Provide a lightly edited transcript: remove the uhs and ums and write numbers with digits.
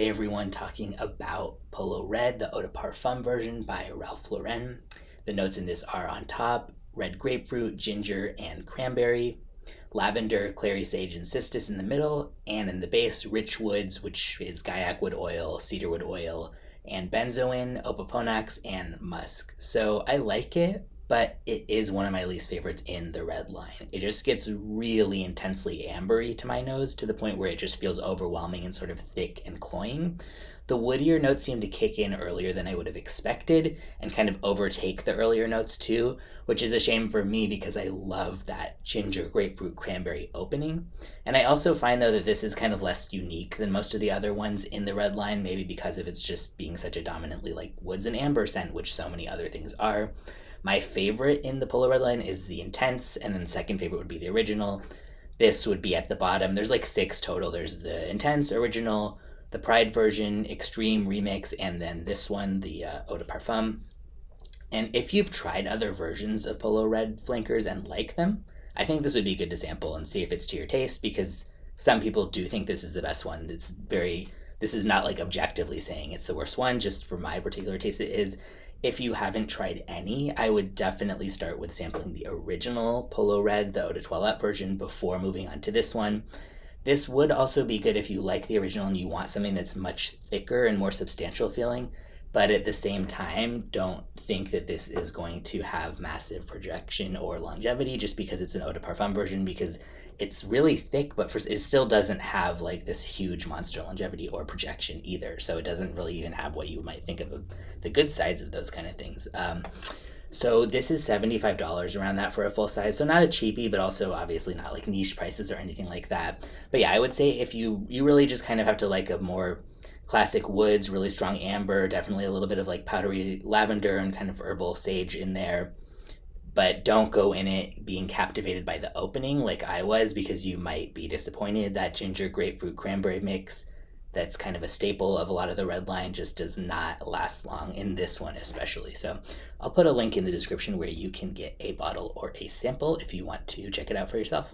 Hey everyone, talking about Polo Red, the Eau de Parfum version by Ralph Lauren. The notes in this are on top red grapefruit, ginger, and cranberry, lavender, clary sage, and cistus in the middle, and in the base, rich woods, which is guaiacwood oil, cedarwood oil, and benzoin, opoponax, and musk. So I like it, but it is one of my least favorites in the red line. It just gets really intensely ambery to my nose to the point where it just feels overwhelming and sort of thick and cloying. The woodier notes seem to kick in earlier than I would have expected and kind of overtake the earlier notes too, which is a shame for me because I love that ginger, grapefruit, cranberry opening. And I also find though that this is kind of less unique than most of the other ones in the red line, maybe because of its just being such a dominantly like woods and amber scent, which so many other things are. My favorite in the Polo Red line is the Intense, and then second favorite would be the Original. This would be at the bottom. There's like six total. There's the Intense, Original, the Pride version, Extreme, Remix, and then this one, the Eau de Parfum. And if you've tried other versions of Polo Red flankers and like them, I think this would be good to sample and see if it's to your taste because some people do think this is the best one. This is not like objectively saying it's the worst one, just for my particular taste it is. If you haven't tried any, I would definitely start with sampling the original Polo Red, the Eau de Toilette version, before moving on to this one. This would also be good if you like the original and you want something that's much thicker and more substantial feeling, but at the same time, don't think that this is going to have massive projection or longevity just because it's an Eau de Parfum version, because it's really thick, but it still doesn't have like this huge monster longevity or projection either. So it doesn't really even have what you might think of the good sides of those kind of things. So this is $75 around that for a full size. So not a cheapie, but also obviously not like niche prices or anything like that. But yeah, I would say if you really just kind of have to like a more classic woods, really strong amber, definitely a little bit of like powdery lavender and kind of herbal sage in there. But don't go in it being captivated by the opening like I was, because you might be disappointed. That ginger, grapefruit, cranberry mix that's kind of a staple of a lot of the red line just does not last long in this one especially. So I'll put a link in the description where you can get a bottle or a sample if you want to check it out for yourself.